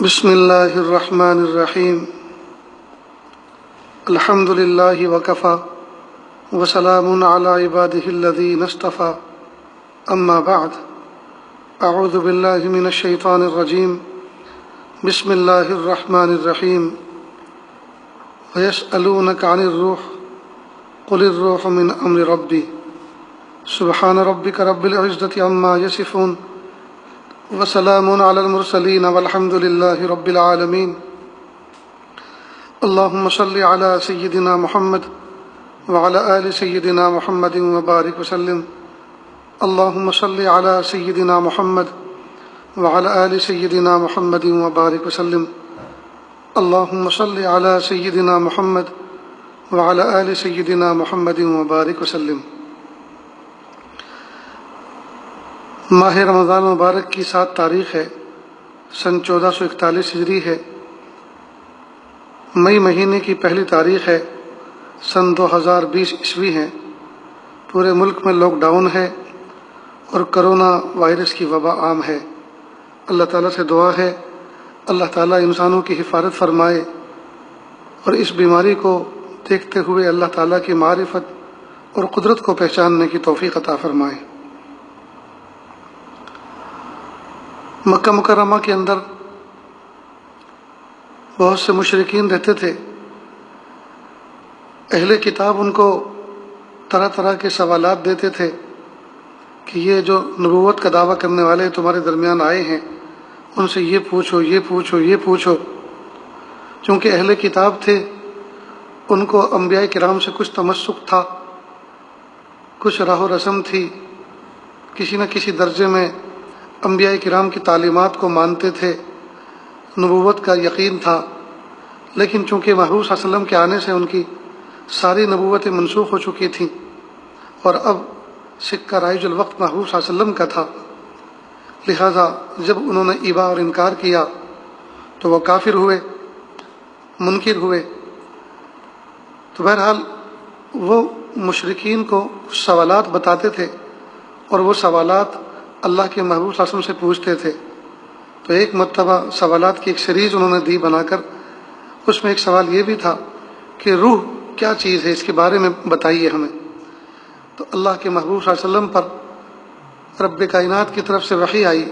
بسم اللہ الرحمن الرحیم الحمد للہ وکفی وسلام علی عبادہ الذین اصطفی اما بعد اعوذ باللہ من الشیطان الرجیم بسم اللہ الرحمن الرحیم ویسألونک عن الروح قل الروح من امر ربی سبحان ربک رب العزة عما یصفون وسلام علی المرسلین والحمد للہ رب العالمین اللہم صلی علی سیدنا محمد وعلی آل سیدنا محمد وبارک وسلم اللہم صلی علی سیدنا محمد وعلی آل سیدنا محمد وبارک وسلم اللہم صلی علی سیدنا محمد وعلی آل سیدنا محمد وبارک وسلم۔ ماہ رمضان مبارک کی 7 تاریخ ہے، سن 1441 ہجری ہے۔ مئی مہینے کی پہلی تاریخ ہے، سن 2020 عیسوی ہے۔ پورے ملک میں لاک ڈاؤن ہے اور کرونا وائرس کی وبا عام ہے۔ اللہ تعالیٰ سے دعا ہے اللہ تعالیٰ انسانوں کی حفاظت فرمائے اور اس بیماری کو دیکھتے ہوئے اللہ تعالیٰ کی معرفت اور قدرت کو پہچاننے کی توفیق عطا فرمائے۔ مکہ مکرمہ کے اندر بہت سے مشرکین رہتے تھے۔ اہل کتاب ان کو طرح طرح کے سوالات دیتے تھے کہ یہ جو نبوت کا دعویٰ کرنے والے تمہارے درمیان آئے ہیں ان سے یہ پوچھو یہ پوچھو یہ پوچھو۔ چونکہ اہل کتاب تھے ان کو انبیاء کرام سے کچھ تمسک تھا، کچھ راہ و رسم تھی، کسی نہ کسی درجے میں انبیاء کرام کی تعلیمات کو مانتے تھے، نبوت کا یقین تھا۔ لیکن چونکہ محبوب صلی اللہ علیہ وسلم کے آنے سے ان کی ساری نبوتیں منسوخ ہو چکی تھیں اور اب سکہ رائج الوقت محبوب صلی اللہ علیہ وسلم کا تھا، لہٰذا جب انہوں نے ابا اور انکار کیا تو وہ کافر ہوئے، منکر ہوئے۔ تو بہرحال وہ مشرکین کو سوالات بتاتے تھے اور وہ سوالات اللہ کے محبوب صلی اللہ علیہ وسلم سے پوچھتے تھے۔ تو ایک مرتبہ سوالات کی ایک سیریز انہوں نے دی بنا کر، اس میں ایک سوال یہ بھی تھا کہ روح کیا چیز ہے، اس کے بارے میں بتائیے ہمیں۔ تو اللہ کے محبوب صلی اللہ علیہ وسلم پر رب کائنات کی طرف سے وحی آئی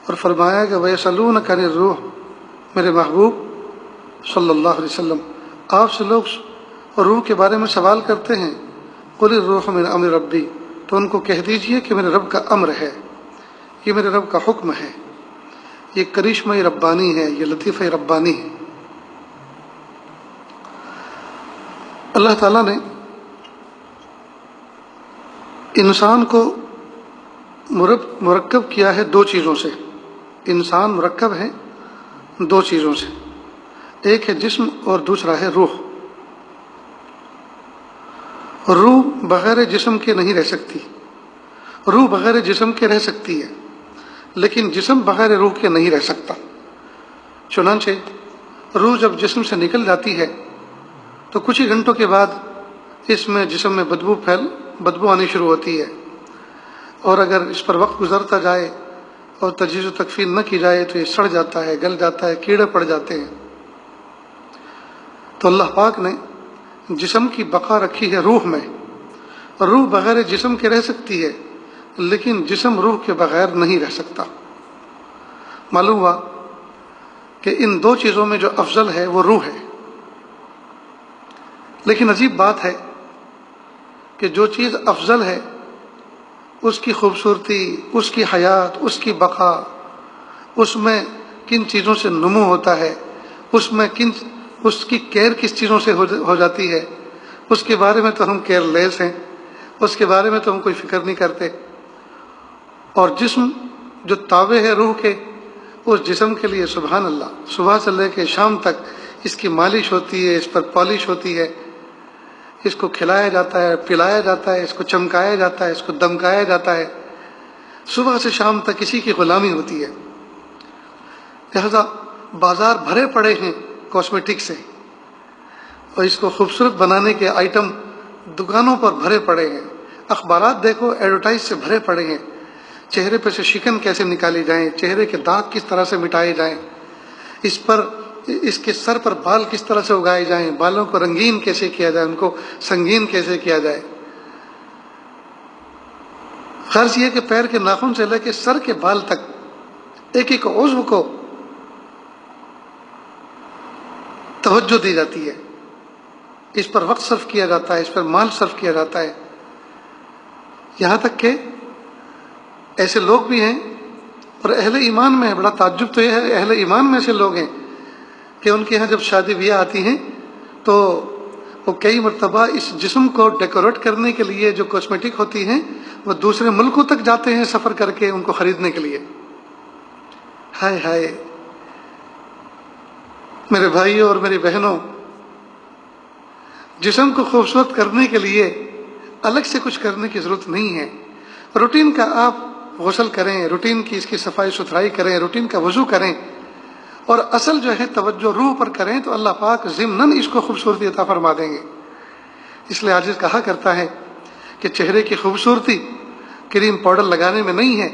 اور فرمایا کہ وَيَسْأَلُونَكَ عَنِ الرُّوحِ، میرے محبوب صلی اللہ علیہ وسلم آپ سے لوگ روح کے بارے میں سوال کرتے ہیں، قُلِ الرُّوحُ مِنْ أَمْرِ رَبِّي، تو ان کو کہہ دیجئے کہ میرے رب کا امر ہے، یہ میرے رب کا حکم ہے، یہ کرشمہ ربانی ہے، یہ لطیفہ ربانی ہے۔ اللہ تعالیٰ نے انسان کو مرکب کیا ہے 2 چیزوں سے۔ انسان مرکب ہے 2 چیزوں سے، ایک ہے جسم اور دوسرا ہے روح۔ روح بغیر جسم کے نہیں رہ سکتی، روح بغیر جسم کے رہ سکتی ہے لیکن جسم بغیر روح کے نہیں رہ سکتا۔ چنانچہ روح جب جسم سے نکل جاتی ہے تو کچھ ہی گھنٹوں کے بعد اس میں جسم میں بدبو آنی شروع ہوتی ہے، اور اگر اس پر وقت گزرتا جائے اور تجہیز و تکفین نہ کی جائے تو یہ سڑ جاتا ہے، گل جاتا ہے، کیڑے پڑ جاتے ہیں۔ تو اللہ پاک نے جسم کی بقا رکھی ہے روح میں، روح بغیر جسم کے رہ سکتی ہے لیکن جسم روح کے بغیر نہیں رہ سکتا۔ معلوم ہوا کہ ان 2 چیزوں میں جو افضل ہے وہ روح ہے۔ لیکن عجیب بات ہے کہ جو چیز افضل ہے اس کی خوبصورتی، اس کی حیات، اس کی بقا، اس میں کن چیزوں سے نمو ہوتا ہے، اس کی کیئر کس چیزوں سے ہو جاتی ہے، اس کے بارے میں تو ہم کیئر لیس ہیں، اس کے بارے میں تو ہم کوئی فکر نہیں کرتے۔ اور جسم جو تابع ہے روح کے، اس جسم کے لیے سبحان اللہ صبح سے لے کے شام تک اس کی مالش ہوتی ہے، اس پر پالش ہوتی ہے، اس کو کھلایا جاتا ہے، پلایا جاتا ہے، اس کو چمکایا جاتا ہے، اس کو دمکایا جاتا ہے، صبح سے شام تک اسی کی غلامی ہوتی ہے۔ لہذا بازار بھرے پڑے ہیں کاسمیٹک سے، اور اس کو خوبصورت بنانے کے آئٹم دکانوں پر بھرے پڑے ہیں، اخبارات دیکھو ایڈورٹائز سے بھرے پڑے ہیں، چہرے پہ سے شکن کیسے نکالی جائیں، چہرے کے داغ کس طرح سے مٹائے جائیں، اس کے سر پر بال کس طرح سے اگائے جائیں، بالوں کو رنگین کیسے کیا جائے، ان کو سنگین کیسے کیا جائے۔ غرض یہ کہ پیر کے ناخن سے لے کے سر کے بال تک ایک ایک عضو کو توجہ دی جاتی ہے، اس پر وقت صرف کیا جاتا ہے، اس پر مال صرف کیا جاتا ہے۔ یہاں تک کہ ایسے لوگ بھی ہیں، اور اہل ایمان میں ہے، بڑا تعجب تو یہ ہے، اہل ایمان میں سے لوگ ہیں کہ ان کے یہاں جب شادی بیاہ آتی ہیں تو وہ کئی مرتبہ اس جسم کو ڈیکوریٹ کرنے کے لیے جو کاسمیٹک ہوتی ہیں وہ دوسرے ملکوں تک جاتے ہیں سفر کر کے ان کو خریدنے کے لیے۔ ہائے ہائے میرے بھائیوں اور میری بہنوں، جسم کو خوبصورت کرنے کے لیے الگ سے کچھ کرنے کی ضرورت نہیں ہے۔ روٹین کا آپ غسل کریں، روٹین کی اس کی صفائی ستھرائی کریں، روٹین کا وضو کریں، اور اصل جو ہے توجہ روح پر کریں تو اللہ پاک ضمناً اس کو خوبصورتی عطا فرما دیں گے۔ اس لیے عاجز کہا کرتا ہے کہ چہرے کی خوبصورتی کریم پاؤڈر لگانے میں نہیں ہے،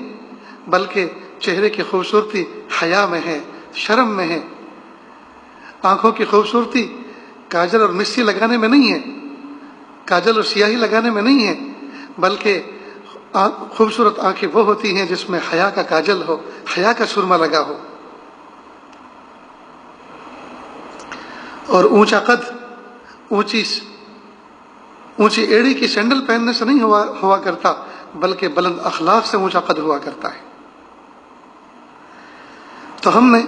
بلکہ چہرے کی خوبصورتی حیا میں ہے، شرم میں ہے۔ آنکھوں کی خوبصورتی کاجل اور مسی لگانے میں نہیں ہے، کاجل اور سیاہی لگانے میں نہیں ہے، بلکہ خوبصورت آنکھیں وہ ہوتی ہیں جس میں حیا کا کاجل ہو، حیا کا سرما لگا ہو۔ اور اونچا قد، اونچی ایڑی کی سینڈل پہننے سے نہیں ہوا کرتا، بلکہ بلند اخلاق سے اونچا قد ہوا کرتا ہے۔ تو ہم نے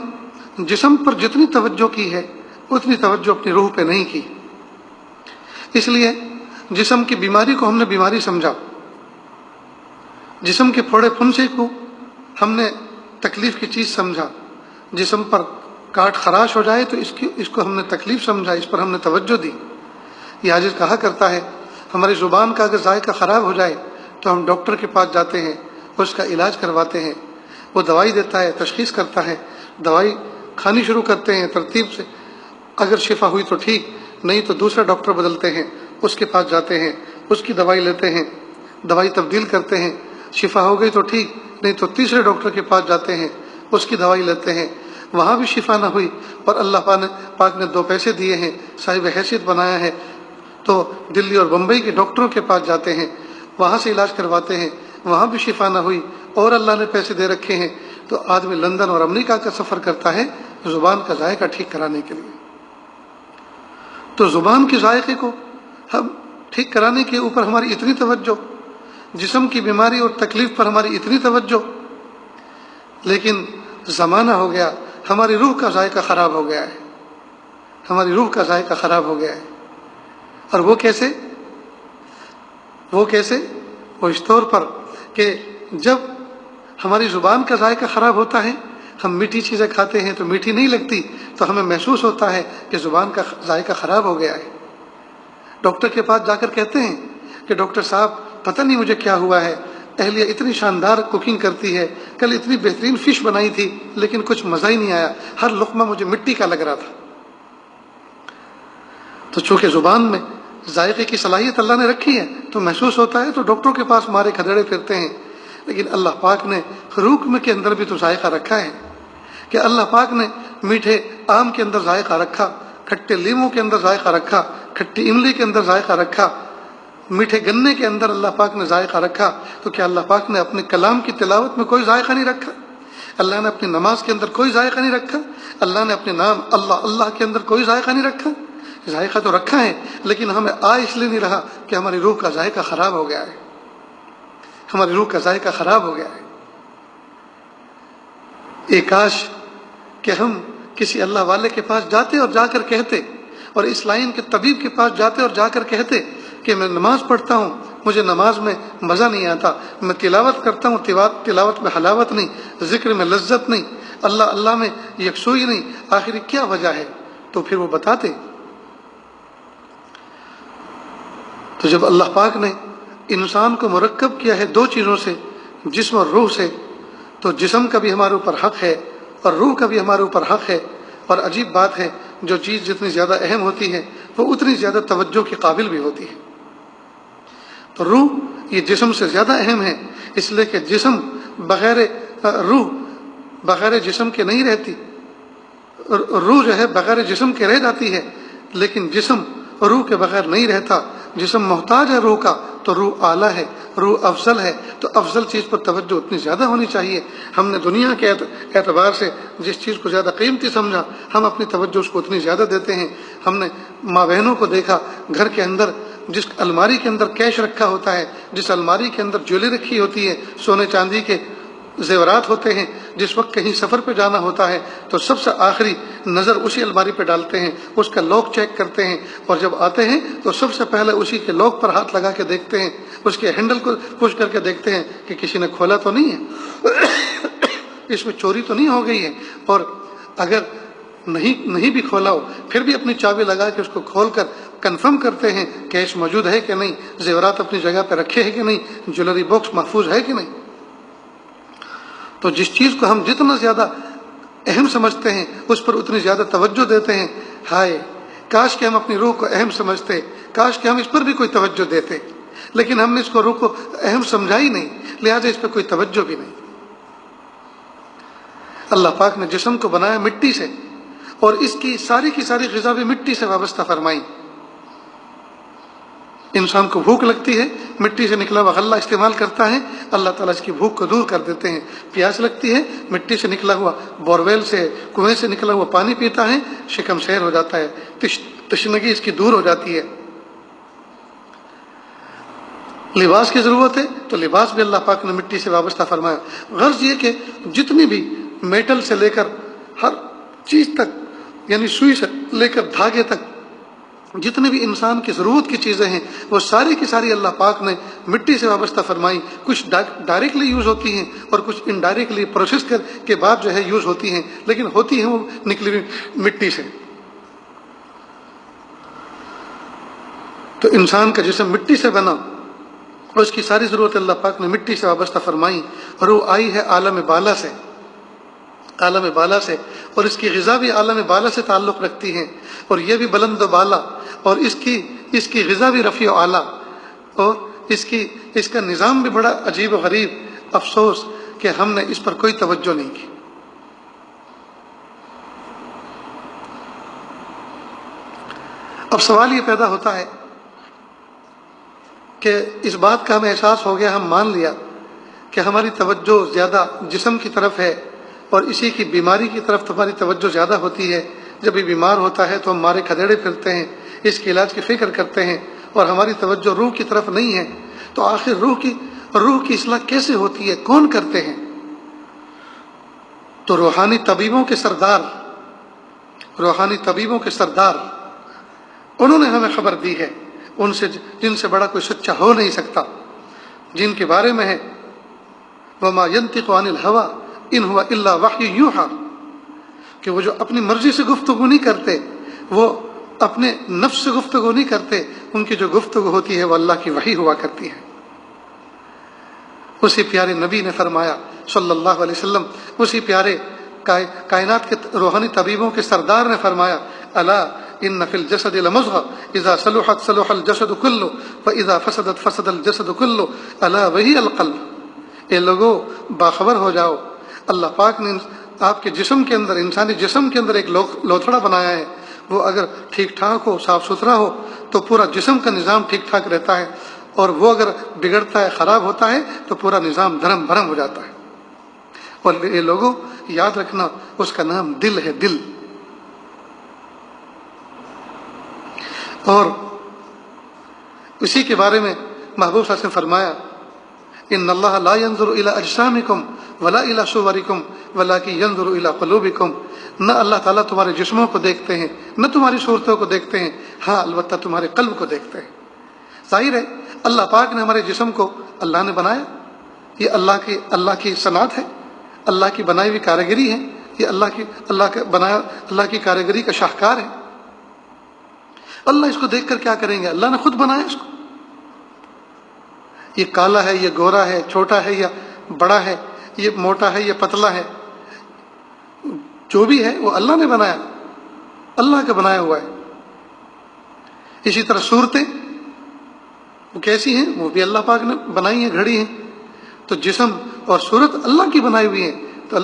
جسم پر جتنی توجہ کی ہے اتنی توجہ اپنی روح پہ نہیں کی، اس لیے جسم کی بیماری کو ہم نے بیماری سمجھا، جسم کے پھوڑے پھنسے کو ہم نے تکلیف کی چیز سمجھا، جسم پر کاٹ خراش ہو جائے تو اس کو ہم نے تکلیف سمجھا، اس پر ہم نے توجہ دی۔ یہ عاجز کہا کرتا ہے ہماری زبان کا اگر ذائقہ خراب ہو جائے تو ہم ڈاکٹر کے پاس جاتے ہیں، اس کا علاج کرواتے ہیں، وہ دوائی دیتا ہے، تشخیص کرتا ہے، دوائی کھانی شروع کرتے ہیں ترتیب سے، اگر شفا ہوئی تو ٹھیک، نہیں تو دوسرا ڈاکٹر بدلتے ہیں، اس کے پاس جاتے ہیں، اس کی دوائی لیتے ہیں، دوائی تبدیل کرتے ہیں، شفا ہو گئی تو ٹھیک، نہیں تو تیسرے ڈاکٹر کے پاس جاتے ہیں، اس کی دوائی لیتے ہیں، وہاں بھی شفا نہ ہوئی اور اللہ پاک نے 2 پیسے دیے ہیں، صاحب حیثیت بنایا ہے، تو دلی اور بمبئی کے ڈاکٹروں کے پاس جاتے ہیں، وہاں سے علاج کرواتے ہیں، وہاں بھی شفا نہ ہوئی اور اللہ نے پیسے دے رکھے ہیں، تو آدمی لندن اور امریکہ کا سفر کرتا ہے زبان کا ذائقہ ٹھیک کرانے کے لیے۔ تو زبان کے ذائقے کو ہم ٹھیک کرانے کے اوپر ہماری اتنی توجہ، جسم کی بیماری اور تکلیف پر ہماری اتنی توجہ، لیکن زمانہ ہو گیا ہماری روح کا ذائقہ خراب ہو گیا ہے، ہماری روح کا ذائقہ خراب ہو گیا ہے۔ اور وہ کیسے؟ وہ اس طور پر کہ جب ہماری زبان کا ذائقہ خراب ہوتا ہے، ہم میٹھی چیزیں کھاتے ہیں تو میٹھی نہیں لگتی، تو ہمیں محسوس ہوتا ہے کہ زبان کا ذائقہ خراب ہو گیا ہے۔ ڈاکٹر کے پاس جا کر کہتے ہیں کہ ڈاکٹر صاحب پتہ نہیں مجھے کیا ہوا ہے، اہلیہ اتنی شاندار کوکنگ کرتی ہے، کل اتنی بہترین فش بنائی تھی لیکن کچھ مزہ ہی نہیں آیا، ہر لقمہ مجھے مٹی کا لگ رہا تھا۔ تو چونکہ زبان میں ذائقے کی صلاحیت اللہ نے رکھی ہے تو محسوس ہوتا ہے، تو ڈاکٹروں کے پاس مارے کھدڑے پھرتے ہیں، لیکن اللہ پاک نے روح کے اندر بھی تو ذائقہ رکھا ہے، کہ اللہ پاک نے میٹھے آم کے اندر ذائقہ رکھا، کھٹے لیموں کے اندر ذائقہ رکھا، کھٹی املی کے اندر ذائقہ رکھا، میٹھے گنے کے اندر اللہ پاک نے ذائقہ رکھا، تو کیا اللہ پاک نے اپنے کلام کی تلاوت میں کوئی ذائقہ نہیں رکھا؟ اللہ نے اپنی نماز کے اندر کوئی ذائقہ نہیں رکھا؟ اللہ نے اپنے نام اللہ کے اندر کوئی ذائقہ نہیں رکھا؟ ذائقہ تو رکھا ہے، لیکن ہمیں اس لیے نہیں رہا کہ ہماری روح کا ذائقہ خراب ہو گیا ہے، ہماری روح کا ذائقہ خراب ہو گیا ہے۔ ایک کاش کہ ہم کسی اللہ والے کے پاس جاتے اور جا کر کہتے، اور اس لائن کے طبیب کے پاس جاتے اور جا کر کہتے کہ میں نماز پڑھتا ہوں، مجھے نماز میں مزہ نہیں آتا، میں تلاوت کرتا ہوں، تلاوت میں حلاوت نہیں، ذکر میں لذت نہیں، اللہ میں یکسوئی نہیں، آخر کیا وجہ ہے؟ تو پھر وہ بتاتے۔ تو جب اللہ پاک نے انسان کو مرکب کیا ہے 2 چیزوں سے، جسم اور روح سے، تو جسم کا بھی ہمارے اوپر حق ہے اور روح کا بھی ہمارے اوپر حق ہے۔ اور عجیب بات ہے، جو چیز جتنی زیادہ اہم ہوتی ہے وہ اتنی زیادہ توجہ کے قابل بھی ہوتی ہے۔ تو روح یہ جسم سے زیادہ اہم ہے، اس لیے کہ جسم بغیر روح بغیر جسم کے نہیں رہتی۔ روح جو ہے بغیر جسم کے رہ جاتی ہے، لیکن جسم روح کے بغیر نہیں رہتا۔ جسم محتاج ہے روح کا، تو روح اعلیٰ ہے، روح افضل ہے، تو افضل چیز پر توجہ اتنی زیادہ ہونی چاہیے۔ ہم نے دنیا کے اعتبار سے جس چیز کو زیادہ قیمتی سمجھا، ہم اپنی توجہ اس کو اتنی زیادہ دیتے ہیں۔ ہم نے ماں بہنوں کو دیکھا، گھر کے اندر جس الماری کے اندر کیش رکھا ہوتا ہے، جس الماری کے اندر جویلری رکھی ہوتی ہے، سونے چاندی کے زیورات ہوتے ہیں، جس وقت کہیں سفر پہ جانا ہوتا ہے تو سب سے آخری نظر اسی الماری پہ ڈالتے ہیں، اس کا لاک چیک کرتے ہیں، اور جب آتے ہیں تو سب سے پہلے اسی کے لاک پر ہاتھ لگا کے دیکھتے ہیں، اس کے ہینڈل کو پش کر کے دیکھتے ہیں کہ کسی نے کھولا تو نہیں ہے، اس میں چوری تو نہیں ہو گئی ہے، اور اگر نہیں بھی کھولا ہو پھر بھی اپنی چابی لگا کے اس کو کھول کر کنفرم کرتے ہیں کیش موجود ہے کہ نہیں، زیورات اپنی جگہ پہ رکھے ہیں کہ نہیں، جویلری باکس محفوظ ہے کہ نہیں۔ تو جس چیز کو ہم جتنا زیادہ اہم سمجھتے ہیں اس پر اتنی زیادہ توجہ دیتے ہیں۔ ہائے کاش کہ ہم اپنی روح کو اہم سمجھتے، کاش کہ ہم اس پر بھی کوئی توجہ دیتے، لیکن ہم نے اس کو روح کو اہم سمجھا ہی نہیں، لہٰذا اس پہ کوئی توجہ بھی نہیں۔ اللہ پاک نے جسم کو بنایا مٹی سے، اور اس کی ساری غذا بھی مٹی سے وابستہ فرمائی۔ انسان کو بھوک لگتی ہے، مٹی سے نکلا ہوا غلہ استعمال کرتا ہے، اللہ تعالیٰ اس کی بھوک کو دور کر دیتے ہیں۔ پیاس لگتی ہے، مٹی سے نکلا ہوا بورویل سے، کنویں سے نکلا ہوا پانی پیتا ہے، شکم سیر ہو جاتا ہے، تشنگی اس کی دور ہو جاتی ہے۔ لباس کی ضرورت ہے تو لباس بھی اللہ پاک نے مٹی سے وابستہ فرمایا۔ غرض یہ کہ جتنی بھی میٹل سے لے کر ہر چیز تک، یعنی سوئی سے لے کر دھاگے تک، جتنے بھی انسان کی ضرورت کی چیزیں ہیں وہ ساری کی ساری اللہ پاک نے مٹی سے وابستہ فرمائی۔ کچھ ڈائریکٹلی یوز ہوتی ہیں اور کچھ انڈائریکٹلی پروسیس کے بعد جو ہے یوز ہوتی ہیں، لیکن ہوتی ہیں وہ نکلی ہوئی مٹی سے۔ تو انسان کا جسم مٹی سے بنا اور اس کی ساری ضرورت اللہ پاک نے مٹی سے وابستہ فرمائی، اور وہ آئی ہے عالم بالا سے، عالم بالا سے، اور اس کی غذا بھی عالم بالا سے تعلق رکھتی ہے، اور یہ بھی بلند و بالا، اور اس کی غذا بھی رفیع و اعلیٰ، اور اس کا نظام بھی بڑا عجیب و غریب۔ افسوس کہ ہم نے اس پر کوئی توجہ نہیں کی۔ اب سوال یہ پیدا ہوتا ہے کہ اس بات کا ہمیں احساس ہو گیا، ہم مان لیا کہ ہماری توجہ زیادہ جسم کی طرف ہے، اور اسی کی بیماری کی طرف ہماری توجہ زیادہ ہوتی ہے۔ جب یہ بیمار ہوتا ہے تو ہم مارے کھدیڑے پھرتے ہیں، اس کے علاج کی فکر کرتے ہیں، اور ہماری توجہ روح کی طرف نہیں ہے۔ تو آخر روح کی اصلاح کیسے ہوتی ہے، کون کرتے ہیں؟ تو روحانی طبیبوں کے سردار انہوں نے ہمیں خبر دی ہے، ان سے جن سے بڑا کوئی سچا ہو نہیں سکتا، جن کے بارے میں ہے وَمَا يَنْطِقُ عَنِ الْهَوَىٰ إِنْ هُوَ إِلَّا وَحْيٌ يُوحَىٰ، کہ وہ جو اپنی مرضی سے گفتگو نہیں کرتے، وہ اپنے نفس سے گفتگو نہیں کرتے، ان کی جو گفتگو ہوتی ہے وہ اللہ کی وحی ہوا کرتی ہے۔ اسی پیارے نبی نے فرمایا صلی اللہ علیہ وسلم، اسی پیارے کائنات کے روحانی طبیبوں کے سردار نے فرمایا، الا ان فی الجسد لمضغۃ اذا صلحت صلح الجسد کلہ واذا فسدت فسد الجسد کلہ الا وہی القلب۔ اے لوگو باخبر ہو جاؤ، اللہ پاک نے آپ کے جسم کے اندر، انسانی جسم کے اندر ایک لوتھڑا بنایا ہے، وہ اگر ٹھیک ٹھاک ہو، صاف ستھرا ہو تو پورا جسم کا نظام ٹھیک ٹھاک رہتا ہے، اور وہ اگر بگڑتا ہے، خراب ہوتا ہے تو پورا نظام دھرم بھرم ہو جاتا ہے۔ اور یہ لوگوں یاد رکھنا، اس کا نام دل ہے، دل۔ اور اسی کے بارے میں محبوب صلی اللہ علیہ وسلم فرمایا، ان اللہ لا ينظر الى اجسامکم ولا الى صورکم ولکن ينظر الى قلوبکم۔ نہ اللہ تعالیٰ تمہارے جسموں کو دیکھتے ہیں، نہ تمہاری صورتوں کو دیکھتے ہیں، ہاں البتہ تمہارے قلب کو دیکھتے ہیں۔ ظاہر ہے اللہ پاک نے ہمارے جسم کو اللہ نے بنایا، یہ اللہ کی صنعت ہے، اللہ کی بنائی ہوئی کاریگری ہے، یہ اللہ کی کاریگری کا شاہکار ہے۔ اللہ اس کو دیکھ کر کیا کریں گے؟ اللہ نے خود بنایا اس کو۔ یہ کالا ہے، یہ گورا ہے، چھوٹا ہے یا بڑا ہے، یہ موٹا ہے یا پتلا ہے، جو بھی ہے وہ اللہ نے بنایا، اللہ کا بنایا ہوا ہے۔ اسی طرح صورتیں وہ کیسی ہیں، وہ بھی اللہ پاک نے بنائی ہیں، گھڑی ہیں۔ تو جسم اور صورت اللہ کی بنائی ہوئی ہے، تو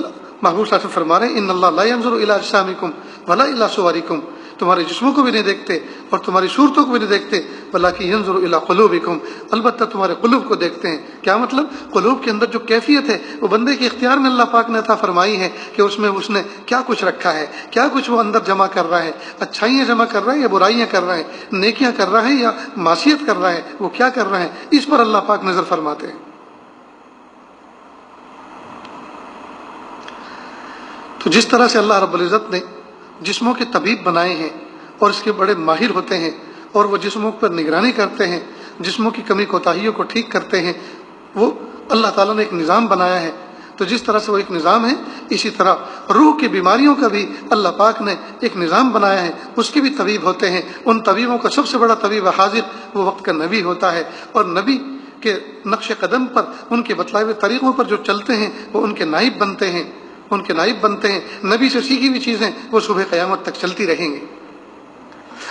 محبوب صلی اللہ علیہ وسلم فرما رہے ہیں ان اللہ لا ينظر الى اجسامکم ولا الى صورکم، تمہارے جسموں کو بھی نہیں دیکھتے اور تمہاری صورتوں کو بھی نہیں دیکھتے، بلکہ ينظر الى قلوبکم، البتہ تمہارے قلوب کو دیکھتے ہیں۔ کیا مطلب؟ قلوب کے اندر جو کیفیت ہے وہ بندے کے اختیار میں اللہ پاک نے عطا فرمائی ہے کہ اس نے کیا کچھ رکھا ہے، کیا کچھ وہ اندر جمع کر رہا ہے، اچھائیاں جمع کر رہا ہے یا برائیاں کر رہا ہے، نیکیاں کر رہا ہے یا معصیت کر رہا ہے، وہ کیا کر رہا ہے، اس پر اللہ پاک نظر فرماتے ہیں۔ تو جس طرح سے اللہ رب العزت نے جسموں کے طبیب بنائے ہیں اور اس کے بڑے ماہر ہوتے ہیں اور وہ جسموں پر نگرانی کرتے ہیں، جسموں کی کمی کوتاہیوں کو ٹھیک کرتے ہیں، وہ اللہ تعالیٰ نے ایک نظام بنایا ہے۔ تو جس طرح سے وہ ایک نظام ہے، اسی طرح روح کی بیماریوں کا بھی اللہ پاک نے ایک نظام بنایا ہے، اس کے بھی طبیب ہوتے ہیں۔ ان طبیبوں کا سب سے بڑا طبیب حاضر وہ وقت کا نبی ہوتا ہے، اور نبی کے نقش قدم پر، ان کے بتلائے ہوئے طریقوں پر جو چلتے ہیں وہ ان کے نائب بنتے ہیں، ان کے نائب بنتے ہیں۔ نبی سے سیکھی ہوئی چیزیں وہ صبح قیامت تک چلتی رہیں گی۔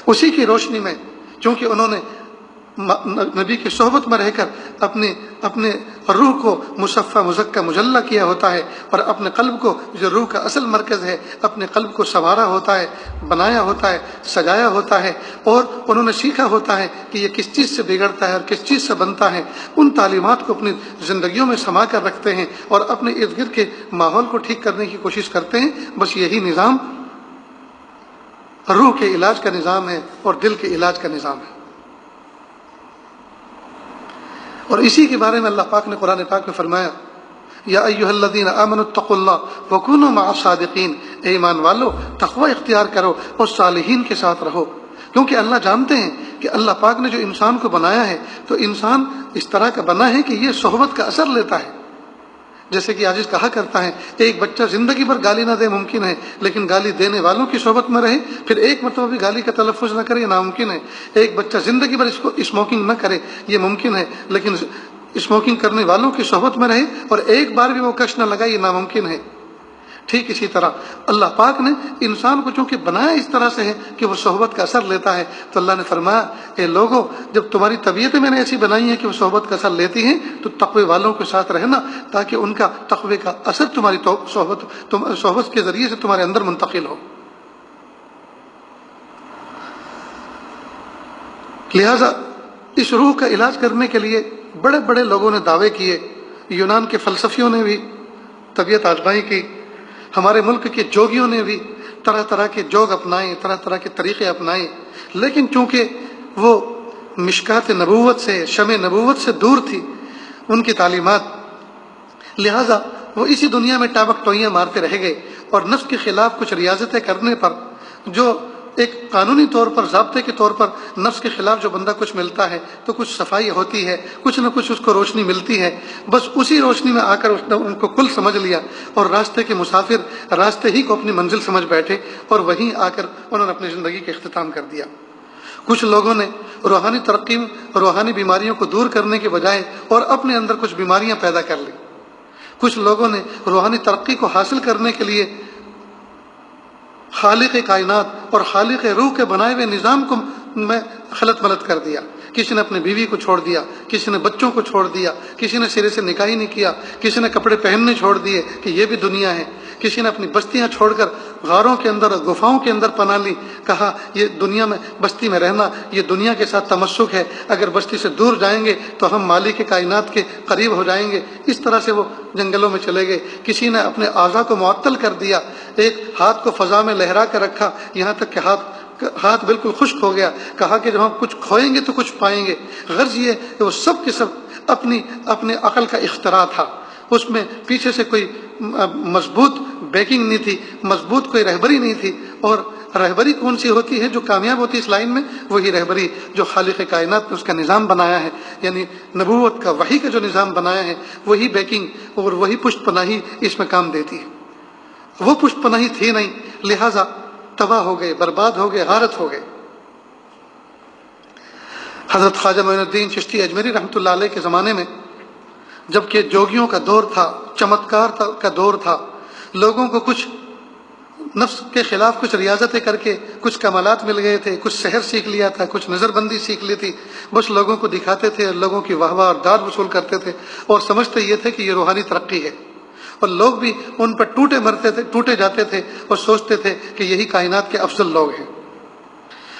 اسی کی روشنی میں چونکہ انہوں نے نبی کی صحبت میں رہ کر اپنے روح کو مصفہ مزکہ مجلہ کیا ہوتا ہے، اور اپنے قلب کو جو روح کا اصل مرکز ہے، اپنے قلب کو سنوارا ہوتا ہے، بنایا ہوتا ہے، سجایا ہوتا ہے، اور انہوں نے سیکھا ہوتا ہے کہ یہ کس چیز سے بگڑتا ہے اور کس چیز سے بنتا ہے۔ ان تعلیمات کو اپنی زندگیوں میں سما کر رکھتے ہیں اور اپنے ارد گرد کے ماحول کو ٹھیک کرنے کی کوشش کرتے ہیں۔ بس یہی نظام روح کے علاج کا نظام ہے اور دل کے علاج کا نظام ہے۔ اور اسی کے بارے میں اللہ پاک نے قرآن پاک میں فرمایا یا ایھا الذین آمنوا اتقوا اللہ وکونوا مع الصادقین، اے ایمان والو تقوی اختیار کرو اور صالحین کے ساتھ رہو، کیونکہ اللہ جانتے ہیں کہ اللہ پاک نے جو انسان کو بنایا ہے تو انسان اس طرح کا بنا ہے کہ یہ صحبت کا اثر لیتا ہے۔ جیسے کہ عاجز کہا کرتا ہے ایک بچہ زندگی بھر گالی نہ دے ممکن ہے، لیکن گالی دینے والوں کی صحبت میں رہے پھر ایک مرتبہ بھی گالی کا تلفظ نہ کرے یہ ناممکن ہے۔ ایک بچہ زندگی بھر اسموکنگ نہ کرے یہ ممکن ہے، لیکن اسموکنگ کرنے والوں کی صحبت میں رہے اور ایک بار بھی وہ کش نہ لگائے یہ ناممکن ہے۔ ٹھیک اسی طرح اللہ پاک نے انسان کو چونکہ بنایا اس طرح سے ہے کہ وہ صحبت کا اثر لیتا ہے، تو اللہ نے فرمایا اے لوگوں جب تمہاری طبیعتیں میں نے ایسی بنائی ہیں کہ وہ صحبت کا اثر لیتی ہیں تو تقوی والوں کے ساتھ رہنا، تاکہ ان کا تقوی کا اثر تمہاری صحبت کے ذریعے سے تمہارے اندر منتقل ہو۔ لہذا اس روح کا علاج کرنے کے لیے بڑے بڑے لوگوں نے دعوے کیے، یونان کے فلسفیوں نے بھی طبیعت آزمائی کی، ہمارے ملک کے جوگیوں نے بھی طرح طرح کے جوگ اپنائے، طرح طرح کے طریقے اپنائے، لیکن چونکہ وہ مشکات نبوت سے، شمع نبوت سے دور تھی ان کی تعلیمات، لہذا وہ اسی دنیا میں ٹابک ٹوئیاں مارتے رہ گئے، اور نفس کے خلاف کچھ ریاضتیں کرنے پر، جو ایک قانونی طور پر، ضابطے کے طور پر نفس کے خلاف جو بندہ کچھ ملتا ہے تو کچھ صفائی ہوتی ہے، کچھ نہ کچھ اس کو روشنی ملتی ہے، بس اسی روشنی میں آ کر اس نے ان کو کل سمجھ لیا، اور راستے کے مسافر راستے ہی کو اپنی منزل سمجھ بیٹھے، اور وہیں آ کر انہوں نے اپنی زندگی کا اختتام کر دیا۔ کچھ لوگوں نے روحانی ترقی، روحانی بیماریوں کو دور کرنے کے بجائے اور اپنے اندر کچھ بیماریاں پیدا کر لی۔ کچھ لوگوں نے روحانی ترقی کو حاصل کرنے کے لیے خالق کائنات اور خالق روح کے بنائے ہوئے نظام کو میں خلط ملط کر دیا۔ کسی نے اپنی بیوی کو چھوڑ دیا، کسی نے بچوں کو چھوڑ دیا، کسی نے سرے سے نکاح ہی نہیں کیا، کسی نے کپڑے پہننے چھوڑ دیے کہ یہ بھی دنیا ہے، کسی نے اپنی بستیاں چھوڑ کر غاروں کے اندر، گفاؤں کے اندر پناہ لی، کہا یہ دنیا میں، بستی میں رہنا یہ دنیا کے ساتھ تمسک ہے، اگر بستی سے دور جائیں گے تو ہم مالک کائنات کے قریب ہو جائیں گے۔ اس طرح سے وہ جنگلوں میں چلے گئے۔ کسی نے اپنے اعضاء کو معطل کر دیا، ایک ہاتھ کو فضا میں لہرا کر رکھا یہاں تک کہ ہاتھ بالکل خشک ہو گیا، کہا کہ جب ہم کچھ کھوئیں گے تو کچھ پائیں گے۔ غرض یہ کہ وہ سب کے سب اپنے عقل کا اختراع تھا، اس میں پیچھے سے کوئی مضبوط بیکنگ نہیں تھی، مضبوط کوئی رہبری نہیں تھی۔ اور رہبری کون سی ہوتی ہے جو کامیاب ہوتی ہے اس لائن میں؟ وہی رہبری جو خالق کائنات نے اس کا نظام بنایا ہے، یعنی نبوت کا، وحی کا جو نظام بنایا ہے، وہی بیکنگ اور وہی پشت پناہی اس میں کام دیتی ہے۔ وہ پشت پناہی تھی نہیں، لہٰذا تباہ ہو گئے، برباد ہو گئے، غارت ہو گئے۔ حضرت خواجہ معین الدین چشتی اجمیری رحمۃ اللہ علیہ کے زمانے میں، جبکہ جوگیوں کا دور تھا، چمتکار کا دور تھا، لوگوں کو کچھ نفس کے خلاف کچھ ریاضتیں کر کے کچھ کمالات مل گئے تھے، کچھ سحر سیکھ لیا تھا، کچھ نظر بندی سیکھ لی تھی، بس لوگوں کو دکھاتے تھے، لوگوں کی واہ واہ اور داد وصول کرتے تھے، اور سمجھتے یہ تھے کہ یہ روحانی ترقی ہے۔ اور لوگ بھی ان پر ٹوٹے جاتے تھے اور سوچتے تھے کہ یہی کائنات کے افضل لوگ ہیں۔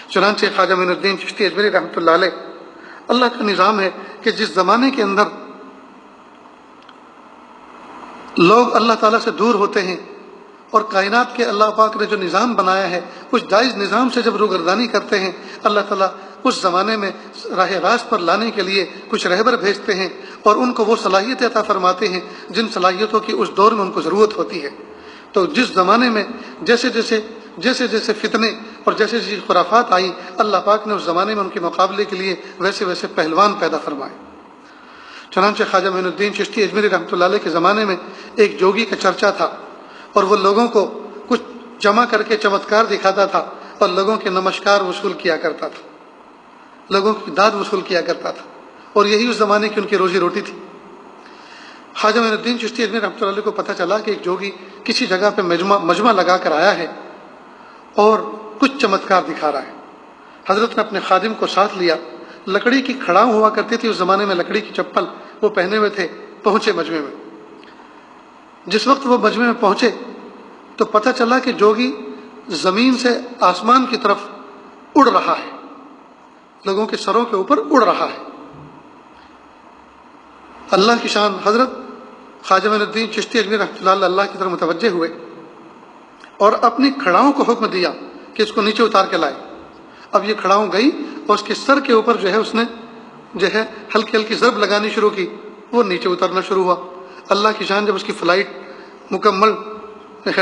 چنانچہ خواجہ معین الدین چشتی اجمیری رحمۃ اللہ علیہ، اللہ کا نظام ہے کہ جس زمانے کے اندر لوگ اللہ تعالیٰ سے دور ہوتے ہیں اور کائنات کے اللہ پاک نے جو نظام بنایا ہے اس جائز نظام سے جب روگردانی کرتے ہیں، اللہ تعالیٰ اس زمانے میں راہ راست پر لانے کے لیے کچھ رہبر بھیجتے ہیں اور ان کو وہ صلاحیتیں عطا فرماتے ہیں جن صلاحیتوں کی اس دور میں ان کو ضرورت ہوتی ہے۔ تو جس زمانے میں جیسے جیسے فتنے اور جیسے خرافات آئی، اللہ پاک نے اس زمانے میں ان کے مقابلے کے لیے ویسے پہلوان پیدا فرمائے۔ چنانچہ خواجہ معین الدین چشتی اجمیری رحمۃ اللہ علیہ کے زمانے میں ایک جوگی کا چرچا تھا، اور وہ لوگوں کو کچھ جمع کر کے چمتکار دکھاتا تھا اور لوگوں کے نمسکار وصول کیا کرتا تھا، لوگوں کی داد وصول کیا کرتا تھا، اور یہی اس زمانے کی ان کی روزی روٹی تھی۔ خواجہ معین الدین چشتی اجمیری رحمۃ اللہ علیہ کو پتہ چلا کہ ایک جوگی کسی جگہ پہ مجمع لگا کر آیا ہے اور کچھ چمتکار دکھا رہا ہے۔ حضرت نے اپنے خادم کو ساتھ لیا، لکڑی کی کھڑاؤں ہوا کرتی تھی اس زمانے میں، لکڑی کی چپل وہ پہنے ہوئے تھے، پہنچے مجمع میں۔ جس وقت وہ مجمع میں پہنچے تو پتہ چلا کہ جوگی زمین سے آسمان کی طرف اڑ رہا ہے، لوگوں کے سروں کے اوپر اڑ رہا ہے۔ اللہ کی شان، حضرت خواجہ معین الدین چشتی اجمیری رحمۃ اللہ علیہ اللہ کی طرف متوجہ ہوئے اور اپنی کھڑاؤں کو حکم دیا کہ اس کو نیچے اتار کے لائے۔ اب یہ کھڑاؤں گئی اور اس کے سر کے اوپر اس نے ہلکی ہلکی ضرب لگانی شروع کی، وہ نیچے اترنا شروع ہوا۔ اللہ کی شان، جب اس کی فلائٹ مکمل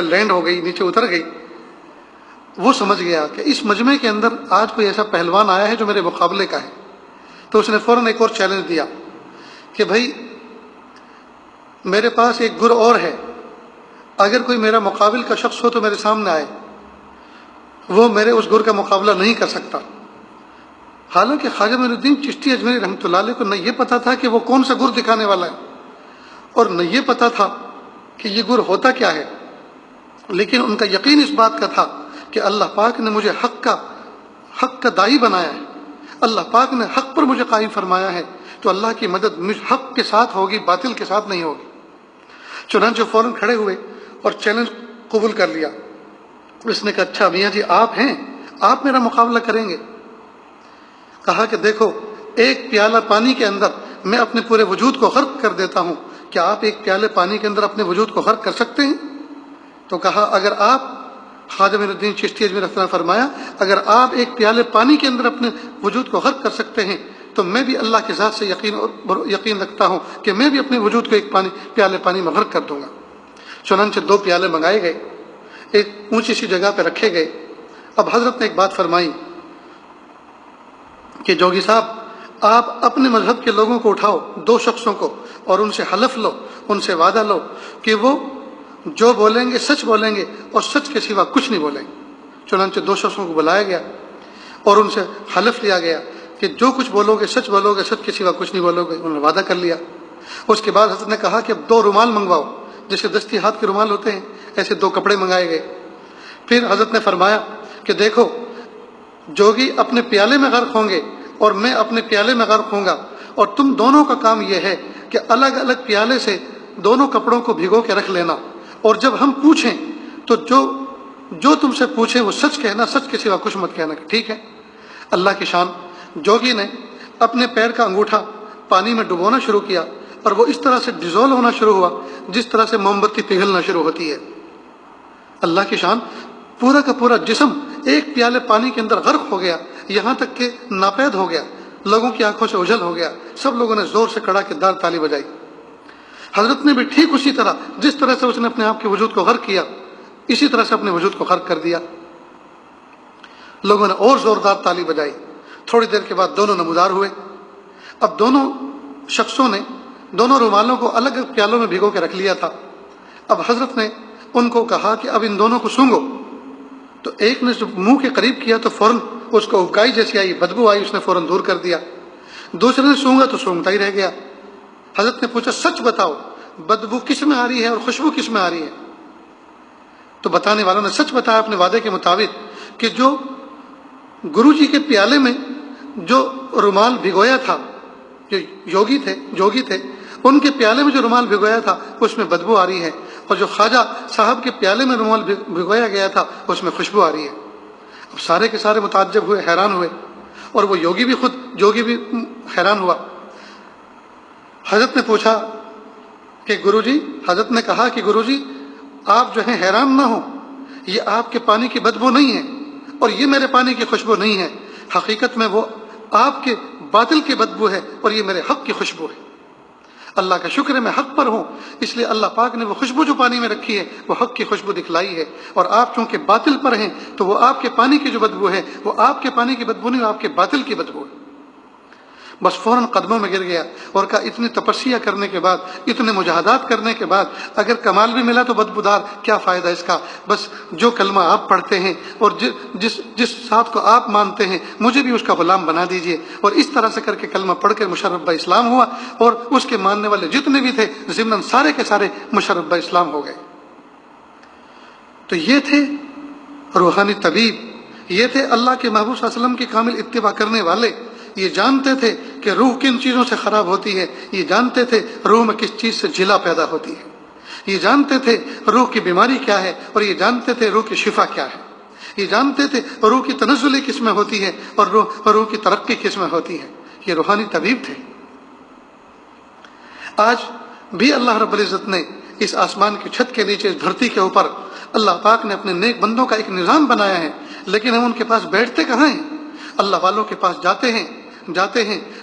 لینڈ ہو گئی، نیچے اتر گئی، وہ سمجھ گیا کہ اس مجمع کے اندر آج کوئی ایسا پہلوان آیا ہے جو میرے مقابلے کا ہے۔ تو اس نے فوراً ایک اور چیلنج دیا کہ بھائی میرے پاس ایک گر اور ہے، اگر کوئی میرا مقابل کا شخص ہو تو میرے سامنے آئے، وہ میرے اس گر کا مقابلہ نہیں کر سکتا۔ حالانکہ خواجہ معین الدین چشتی اجمیری رحمۃ اللہ علیہ کو نہ یہ پتا تھا کہ وہ کون سا گر دکھانے والا ہے، اور نہ یہ پتا تھا کہ یہ گر ہوتا کیا ہے، لیکن ان کا یقین اس بات کا تھا کہ اللہ پاک نے مجھے حق کا داعی بنایا ہے، اللہ پاک نے حق پر مجھے قائم فرمایا ہے، تو اللہ کی مدد حق کے ساتھ ہوگی، باطل کے ساتھ نہیں ہوگی۔ چنانچہ فوراً کھڑے ہوئے اور چیلنج قبول کر لیا۔ اس نے کہا اچھا میاں جی آپ ہیں، آپ میرا مقابلہ کریں گے؟ کہا کہ دیکھو، ایک پیالہ پانی کے اندر میں اپنے پورے وجود کو غرق کر دیتا ہوں، کیا آپ ایک پیالے پانی کے اندر اپنے وجود کو غرق کر سکتے ہیں؟ تو کہا اگر آپ، خواجہ معین الدین چشتی اجمیری رحمۃ اللہ علیہ نے فرمایا اگر آپ ایک پیالے پانی کے اندر اپنے وجود کو غرق کر سکتے ہیں تو میں بھی اللہ کی ذات سے یقین رکھتا ہوں کہ میں بھی اپنے وجود کو ایک پیالے پانی میں غرق کر دوں گا۔ چنانچہ 2 پیالے منگائے گئے، ایک اونچی سی جگہ پہ رکھے گئے۔ اب حضرت نے ایک بات فرمائی کہ جوگی صاحب آپ اپنے مذہب کے لوگوں کو اٹھاؤ، 2 شخصوں کو، اور ان سے حلف لو، ان سے وعدہ لو کہ وہ جو بولیں گے سچ بولیں گے اور سچ کے سوا کچھ نہیں بولیں گے۔ چنانچہ 2 شخصوں کو بلایا گیا اور ان سے حلف لیا گیا کہ جو کچھ بولو گے سچ بولو گے، سچ کے سوا کچھ نہیں بولو گے۔ انہوں نے وعدہ کر لیا۔ اس کے بعد حضرت نے کہا کہ اب 2 رومال منگواؤ، جیسے دستی ہاتھ کے رومال ہوتے ہیں، ایسے 2 کپڑے منگائے گئے۔ پھر حضرت نے فرمایا کہ دیکھو، جوگی اپنے پیالے میں غرق ہوں گے اور میں اپنے پیالے میں غرق ہوں گا، اور تم دونوں کا کام یہ ہے کہ الگ الگ پیالے سے دونوں کپڑوں کو بھگو کے رکھ لینا، اور جب ہم پوچھیں تو جو تم سے پوچھیں وہ سچ کہنا، سچ کے سوا کچھ مت کہنا۔ ٹھیک ہے۔ اللہ کی شان، جوگی نے اپنے پیر کا انگوٹھا پانی میں ڈبونا شروع کیا اور وہ اس طرح سے ڈیزولو ہونا شروع ہوا جس طرح سے موم بتی پگھلنا شروع ہوتی ہے۔ اللہ کی شان، پورا کا پورا جسم ایک پیالے پانی کے اندر غرق ہو گیا، یہاں تک کہ ناپید ہو گیا، لوگوں کی آنکھوں سے اوجھل ہو گیا۔ سب لوگوں نے زور سے کڑا کے دار تالی بجائی۔ حضرت نے بھی ٹھیک اسی طرح، جس طرح سے اس نے اپنے آپ کے وجود کو غرق کیا، اسی طرح سے اپنے وجود کو غرق کر دیا۔ لوگوں نے اور زوردار تالی بجائی۔ تھوڑی دیر کے بعد دونوں نمودار ہوئے۔ اب دونوں شخصوں نے دونوں رومالوں کو الگ الگ پیالوں میں بھگو کے رکھ لیا تھا۔ اب حضرت نے ان کو کہا کہ اب ان دونوں کو سونگھو۔ تو ایک نے جب منہ کے قریب کیا تو فوراً اس کو ابکائی جیسی آئی، بدبو آئی، اس نے فوراً دور کر دیا۔ دوسرے نے سونگا تو سونگتا ہی رہ گیا۔ حضرت نے پوچھا سچ بتاؤ، بدبو کس میں آ رہی ہے اور خوشبو کس میں آ رہی ہے؟ تو بتانے والوں نے سچ بتایا اپنے وعدے کے مطابق کہ جو گرو جی کے پیالے میں جو رومال بھگویا تھا، جو جوگی تھے ان کے پیالے میں جو رومال بھگویا تھا اس میں بدبو آ رہی ہے، اور جو خواجہ صاحب کے پیالے میں رومال بھگویا گیا تھا اس میں خوشبو آ رہی ہے۔ اب سارے کے سارے متعجب ہوئے، حیران ہوئے، اور وہ جوگی بھی حیران ہوا۔ حضرت نے پوچھا کہ گرو جی، حضرت نے کہا کہ گرو جی آپ جو ہیں حیران نہ ہوں، یہ آپ کے پانی کی بدبو نہیں ہے اور یہ میرے پانی کی خوشبو نہیں ہے، حقیقت میں وہ آپ کے باطل کی بدبو ہے اور یہ میرے حق کی خوشبو ہے۔ اللہ کا شکر ہے میں حق پر ہوں، اس لیے اللہ پاک نے وہ خوشبو جو پانی میں رکھی ہے وہ حق کی خوشبو دکھلائی ہے، اور آپ چونکہ باطل پر ہیں تو وہ آپ کے پانی کی جو بدبو ہے وہ آپ کے پانی کی بدبو نہیں، وہ آپ کے باطل کی بدبو ہے۔ بس فوراً قدموں میں گر گیا اور کہا اتنی تپسیا کرنے کے بعد، اتنے مجاہدات کرنے کے بعد اگر کمال بھی ملا تو بدبودار، کیا فائدہ اس کا؟ بس جو کلمہ آپ پڑھتے ہیں اور جس ساتھ کو آپ مانتے ہیں مجھے بھی اس کا غلام بنا دیجئے۔ اور اس طرح سے کر کے کلمہ پڑھ کر مشرف با اسلام ہوا، اور اس کے ماننے والے جتنے بھی تھے ضمن سارے کے سارے مشرف با اسلام ہو گئے۔ تو یہ تھے روحانی طبیب، یہ تھے اللہ کے محبوب صلی اللہ علیہ وسلم کی کامل اتباع کرنے والے۔ یہ جانتے تھے کہ روح کن چیزوں سے خراب ہوتی ہے، یہ جانتے تھے روح میں کس چیز سے جھلا پیدا ہوتی ہے، یہ جانتے تھے روح کی بیماری کیا ہے اور یہ جانتے تھے روح کی شفا کیا ہے، یہ جانتے تھے روح کی تنزلی کس میں ہوتی ہے اور روح کی ترقی کس میں ہوتی ہے۔ یہ روحانی طبیب تھے۔ آج بھی اللہ رب العزت نے اس آسمان کی چھت کے نیچے، اس دھرتی کے اوپر اللہ پاک نے اپنے نیک بندوں کا ایک نظام بنایا ہے، لیکن ہم ان کے پاس بیٹھتے کہاں ہیں؟ اللہ والوں کے پاس جاتے ہیں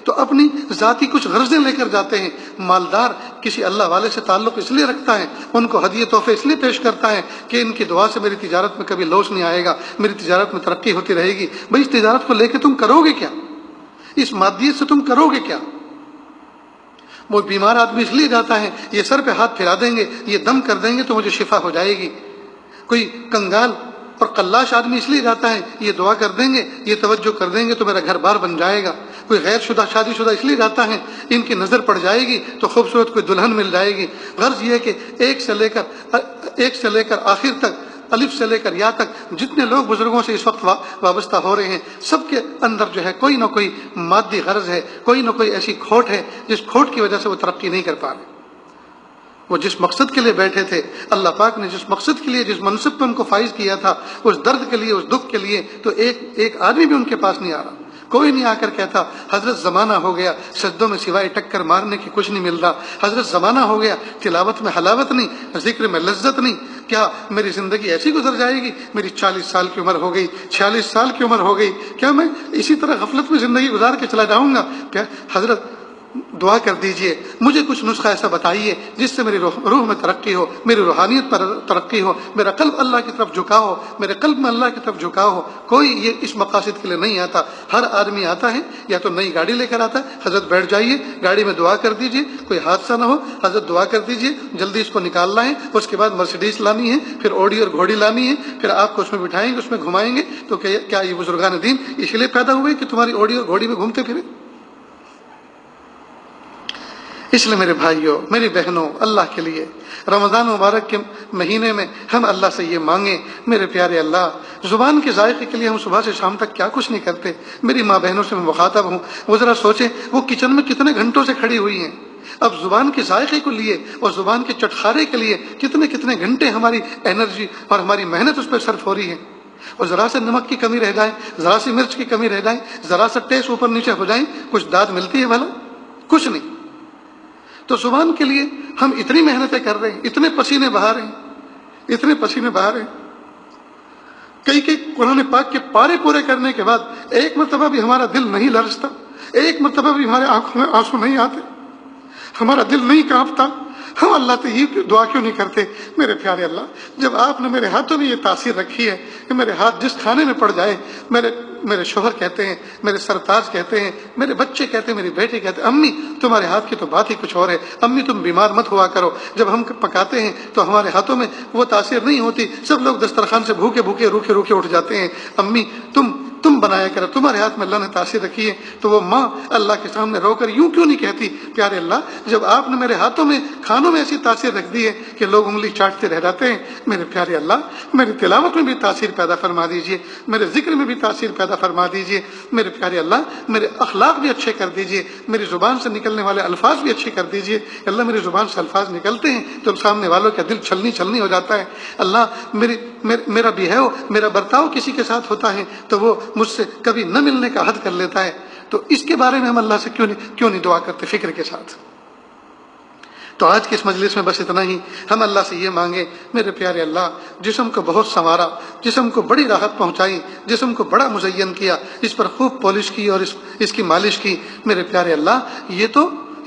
تو اپنی ذاتی کچھ غرضیں لے کر جاتے ہیں۔ مالدار کسی اللہ والے سے تعلق اس لیے رکھتا ہے، ان کو ہدیے تحفے اس لیے پیش کرتا ہے کہ ان کی دعا سے میری تجارت میں کبھی لوس نہیں آئے گا، میری تجارت میں ترقی ہوتی رہے گی۔ بھئی اس تجارت کو لے کے تم کرو گے کیا؟ اس مادیت سے تم کرو گے کیا؟ وہ بیمار آدمی اس لیے جاتا ہے، یہ سر پہ ہاتھ پھیرا دیں گے، یہ دم کر دیں گے تو مجھے شفا ہو جائے گی۔ کوئی کنگال اور قلاش آدمی اس لیے جاتا ہے، یہ دعا کر دیں گے، یہ توجہ کر دیں گے تو میرا گھر بار بن جائے گا۔ کوئی غیر شدہ شادی شدہ اس لیے جاتا ہے، ان کی نظر پڑ جائے گی تو خوبصورت کوئی دلہن مل جائے گی۔ غرض یہ ہے کہ ایک سے لے کر آخر تک، الف سے لے کر یا تک جتنے لوگ بزرگوں سے اس وقت وابستہ ہو رہے ہیں، سب کے اندر جو ہے کوئی نہ کوئی مادی غرض ہے، کوئی نہ کوئی ایسی کھوٹ ہے جس کھوٹ کی وجہ سے وہ ترقی نہیں کر پا رہے۔ وہ جس مقصد کے لیے بیٹھے تھے، اللہ پاک نے جس مقصد کے لیے، جس منصب پہ ان کو فائز کیا تھا، اس درد کے لیے، اس دکھ کے لیے، تو ایک آدمی بھی ان کے پاس نہیں آ رہا۔ کوئی نہیں آ کر کہتا حضرت زمانہ ہو گیا، سجدوں میں سوائے ٹکر مارنے کی کچھ نہیں مل رہا، حضرت زمانہ ہو گیا، تلاوت میں حلاوت نہیں، ذکر میں لذت نہیں، کیا میری زندگی ایسی گزر جائے گی؟ میری 40 سال کی عمر ہو گئی، 46 سال کی عمر ہو گئی، کیا میں اسی طرح غفلت میں زندگی گزار کے چلا جاؤں گا؟ کیا حضرت دعا کر دیجئے، مجھے کچھ نسخہ ایسا بتائیے جس سے میری روح میں ترقی ہو، میری روحانیت پر ترقی ہو، میرا قلب اللہ کی طرف جھکا ہو، میرے قلب میں اللہ کی طرف جھکا ہو۔ کوئی یہ اس مقاصد کے لیے نہیں آتا۔ ہر آدمی آتا ہے یا تو نئی گاڑی لے کر آتا ہے، حضرت بیٹھ جائیے، گاڑی میں دعا کر دیجئے، کوئی حادثہ نہ ہو، حضرت دعا کر دیجئے، جلدی اس کو نکالنا ہے، اس کے بعد مرسیڈیز لانی ہے، پھر اوڈی اور گھوڑی لانی ہے، پھر آپ کو اس میں بٹھائیں گے، اس میں گھمائیں گے۔ تو کیا یہ بزرگان دین اس لیے پیدا ہوئے کہ تمہاری اوڈی اور گھوڑی میں گھومتے پھرے؟ اس لیے میرے بھائیوں، میری بہنوں، اللہ کے لیے رمضان مبارک کے مہینے میں ہم اللہ سے یہ مانگیں، میرے پیارے اللہ، زبان کے ذائقے کے لیے ہم صبح سے شام تک کیا کچھ نہیں کرتے۔ میری ماں بہنوں سے میں مخاطب ہوں، وہ ذرا سوچیں وہ کچن میں کتنے گھنٹوں سے کھڑی ہوئی ہیں، اب زبان کے ذائقے کو لیے اور زبان کے چٹخارے کے لیے کتنے گھنٹے ہماری انرجی اور ہماری محنت اس پہ صرف ہو رہی ہے۔ اور ذرا سے نمک کی کمی رہ جائے، ذرا سی مرچ کی کمی رہ جائے، ذرا سا ٹیسٹ اوپر نیچے ہو جائیں، کچھ داد ملتی ہے بھلا؟ کچھ نہیں۔ تو زبان کے لیے ہم اتنی محنتیں کر رہے ہیں، اتنے پسینے بہا رہے ہیں، کئی قرآن پاک کے پارے پورے کرنے کے بعد ایک مرتبہ بھی ہمارا دل نہیں لرزتا، ایک مرتبہ بھی ہمارے آنکھوں میں آنسو نہیں آتے، ہمارا دل نہیں کانپتا۔ ہم اللہ سے یہ دعا کیوں نہیں کرتے؟ میرے پیارے اللہ، جب آپ نے میرے ہاتھوں میں یہ تاثیر رکھی ہے کہ میرے ہاتھ جس کھانے میں پڑ جائے، میرے شوہر کہتے ہیں، میرے سرتاج کہتے ہیں، میرے بچے کہتے ہیں، میری بیٹی کہتے ہیں، امی تمہارے ہاتھ کی تو بات ہی کچھ اور ہے، امی تم بیمار مت ہوا کرو۔ جب ہم پکاتے ہیں تو ہمارے ہاتھوں میں وہ تاثیر نہیں ہوتی، سب لوگ دسترخوان سے بھوکے روکے اٹھ جاتے ہیں، امی تم تم بنایا کرو، تمہارے ہاتھ میں اللہ نے تاثیر رکھی ہے۔ تو وہ ماں اللہ کے سامنے رو کر یوں کیوں نہیں کہتی پیارے اللہ جب آپ نے میرے ہاتھوں میں کھانوں میں ایسی تاثیر رکھ دی ہے کہ لوگ انگلی چاٹتے رہ جاتے ہیں، میرے پیارے اللہ میری تلاوت میں بھی تاثیر پیدا فرما دیجئے، میرے ذکر میں بھی تاثیر پیدا فرما دیجئے، میرے پیارے اللہ میرے اخلاق بھی اچھے کر دیجئے، میری زبان سے نکلنے والے الفاظ بھی اچھے کر دیجئے۔ اللہ میری زبان سے الفاظ نکلتے ہیں تو سامنے والوں کا دل چھلنی ہو جاتا ہے۔ اللہ میرا بیہیو، میرا برتاؤ کسی کے ساتھ ہوتا ہے تو وہ مجھ سے کبھی نہ ملنے کا عہد کر لیتا ہے، تو اس کے بارے میں ہم اللہ سے کیوں نہیں دعا کرتے فکر کے ساتھ۔ تو آج کی اس مجلس میں بس اتنا ہی، ہم اللہ سے یہ مانگیں میرے پیارے اللہ جسم کو بہت سنوارا، جسم کو بڑی راحت پہنچائی، جسم کو بڑا مزین کیا، اس پر خوب پالش کی اور اس کی مالش کی، میرے پیارے اللہ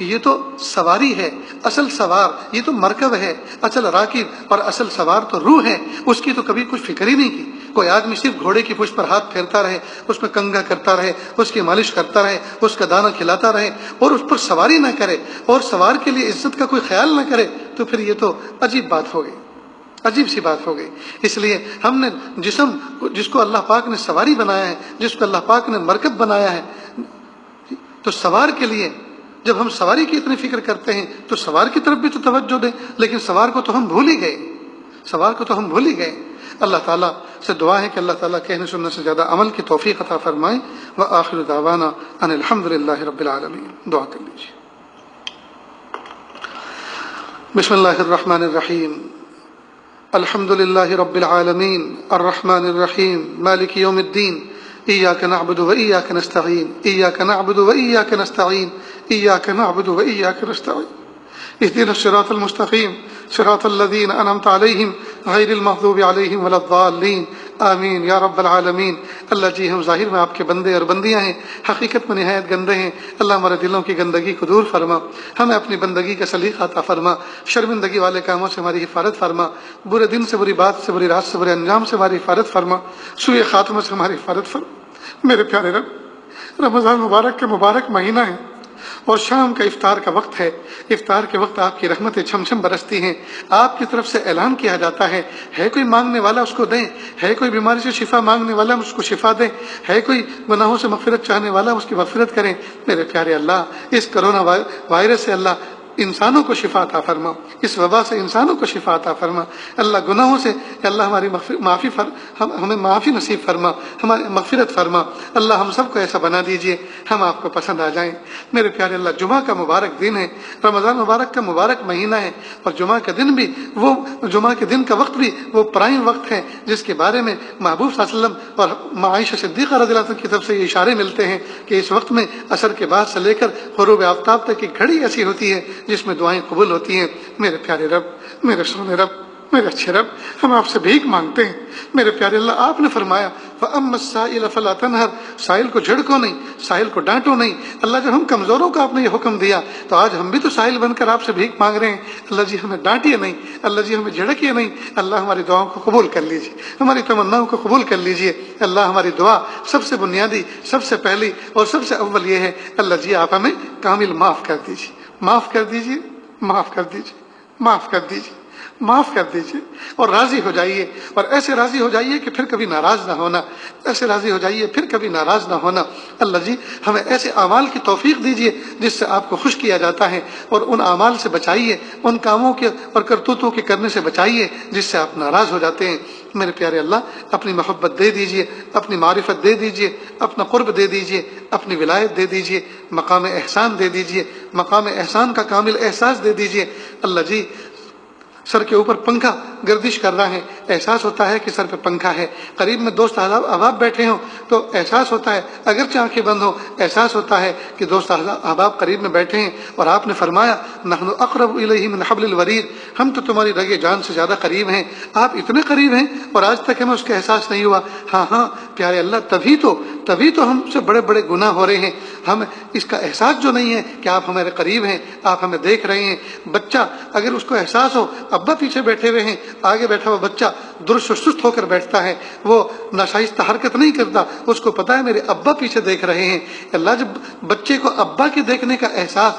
یہ تو سواری ہے، اصل سوار یہ تو مرکب ہے، اصل راکب اور اصل سوار تو روح ہے، اس کی تو کبھی کچھ فکر ہی نہیں کی۔ کوئی آدمی صرف گھوڑے کی پشت پر ہاتھ پھیرتا رہے، اس میں کنگھا کرتا رہے، اس کی مالش کرتا رہے، اس کا دانہ کھلاتا رہے اور اس پر سواری نہ کرے اور سوار کے لیے عزت کا کوئی خیال نہ کرے، تو پھر یہ تو عجیب بات ہو گئی، عجیب سی بات ہو گئی۔ اس لیے ہم نے جسم جس کو اللہ پاک نے سواری بنایا ہے، جس کو اللہ پاک نے مرکب بنایا ہے، تو سوار کے لیے جب ہم سواری کی اتنی فکر کرتے ہیں تو سوار کی طرف بھی تو توجہ دیں، لیکن سوار کو تو ہم بھول ہی گئے۔ اللہ تعالیٰ سے دعا ہے کہ اللہ تعالیٰ کہنے سننے سے زیادہ عمل کی توفیق عطا فرمائے۔ وآخر دعوانا ان الحمدللہ رب العالمین۔ دعا کر لیجیے۔ بسم اللہ الرحمن الرحیم، الحمدللہ رب العالمین الرحمن الرحیم مالک یوم الدین، إياك نعبد وإياك نستعين، إياك نعبد وإياك نستعين، إياك نعبد وإياك نستعين، اهدنا الصراط المستقيم صراط الذين أنعمت عليهم غير المغضوب عليهم ولا الضالين، آمین یا رب العالمین۔ اللہ جی ہم ظاہر میں آپ کے بندے اور بندیاں ہیں، حقیقت میں نہایت گندے ہیں، اللہ ہمارے دلوں کی گندگی کو دور فرما، ہمیں اپنی بندگی کا سلیقہ عطا فرما، شرمندگی والے کاموں سے ہماری حفاظت فرما، برے دن سے، بری بات سے، بری رات سے، برے انجام سے ہماری حفاظت فرما، سوء خاتمہ سے ہماری حفاظت فرما۔ میرے پیارے رب، رمضان مبارک کا مبارک مہینہ ہے اور شام کا افطار کا وقت ہے، افطار کے وقت آپ کی رحمتیں چھم چھم برستی ہیں، آپ کی طرف سے اعلان کیا جاتا ہے کوئی مانگنے والا اس کو دیں، ہے کوئی بیماری سے شفا مانگنے والا اس کو شفا دیں، ہے کوئی گناہوں سے مغفرت چاہنے والا اس کی مغفرت کریں۔ میرے پیارے اللہ اس کرونا وائرس سے اللہ انسانوں کو شفا عطا فرما، اس وبا سے انسانوں کو شفا عطا فرما، اللہ گناہوں سے اللہ ہماری ہمیں معافی نصیب فرما، ہماری مغفرت فرما، اللہ ہم سب کو ایسا بنا دیجئے ہم آپ کو پسند آ جائیں۔ میرے پیارے اللہ جمعہ کا مبارک دن ہے، رمضان مبارک کا مبارک مہینہ ہے، اور جمعہ کا دن بھی جمعہ کے دن کا وقت بھی وہ پرائم وقت ہے جس کے بارے میں محبوب صلی اللہ علیہ وسلم اور عائشہ صدیقہ رضی اللہ عنہ کی طرف سے یہ اشارے ملتے ہیں کہ اس وقت میں عصر کے بعد سے لے کر غروب آفتاب تک کی گھڑی ایسی ہوتی ہے جس میں دعائیں قبول ہوتی ہیں۔ میرے پیارے رب، میرے سونے رب، میرے اچھے رب، ہم آپ سے بھیک مانگتے ہیں۔ میرے پیارے اللہ آپ نے فرمایا فَأَمَّا السَّائِلَ فَلَا تَنْهَرْ، سائل کو جھڑکو نہیں، سائل کو ڈانٹو نہیں۔ اللہ جب ہم کمزوروں کو آپ نے یہ حکم دیا تو آج ہم بھی تو سائل بن کر آپ سے بھیک مانگ رہے ہیں۔ اللہ جی ہمیں ڈانٹیے نہیں، اللہ جی ہمیں جھڑکیے نہیں، اللہ ہماری دعاؤں کو قبول کر لیجیے، ہماری تمناؤں کو قبول کر لیجیے۔ اللہ ہماری دعا سب سے بنیادی، سب سے پہلی اور سب سے اول یہ ہے اللہ جی آپ ہمیں کامل معاف کر دیجیے، معاف کر دیجیے، معاف کر دیجیے، معاف کر دیجیے، معاف کر دیجیے، اور راضی ہو جائیے، اور ایسے راضی ہو جائیے کہ پھر کبھی ناراض نہ ہونا، ایسے راضی ہو جائیے پھر کبھی ناراض نہ ہونا۔ اللہ جی ہمیں ایسے اعمال کی توفیق دیجیے جس سے آپ کو خوش کیا جاتا ہے، اور ان اعمال سے بچائیے، ان کاموں کے اور کرتوتوں کے کرنے سے بچائیے جس سے آپ ناراض ہو جاتے ہیں۔ میرے پیارے اللہ اپنی محبت دے دیجیے، اپنی معرفت دے دیجیے، اپنا قرب دے دیجیے، اپنی ولایت دے دیجیے، مقام احسان دے دیجیے، مقام احسان کا کامل احساس دے دیجیے۔ اللہ جی سر کے اوپر پنکھا گردش کر رہا ہے، احساس ہوتا ہے کہ سر پہ پنکھا ہے، قریب میں دوست احباب بیٹھے ہوں تو احساس ہوتا ہے، اگرچہ آنکھیں بند ہو احساس ہوتا ہے کہ دوست احباب قریب میں بیٹھے ہیں، اور آپ نے فرمایا نحن اقرب الیہ من حبل الورید، ہم تو تمہاری رگے جان سے زیادہ قریب ہیں۔ آپ اتنے قریب ہیں اور آج تک ہمیں اس کا احساس نہیں ہوا۔ ہاں پیارے اللہ تبھی تو ہم سے بڑے بڑے گناہ ہو رہے ہیں، ہم اس کا احساس جو نہیں ہے کہ آپ ہمارے قریب ہیں، آپ ہمیں دیکھ رہے ہیں۔ بچہ اگر اس کو احساس ہو، ابا پیچھے بیٹھے ہوئے ہیں، آگے بیٹھا ہوا بچہ درست و سست ہو کر بیٹھتا ہے، وہ ناشائستہ حرکت نہیں کرتا، اس کو پتا ہے میرے ابا پیچھے دیکھ رہے ہیں۔ اللہ جب بچے کو ابا کے دیکھنے کا احساس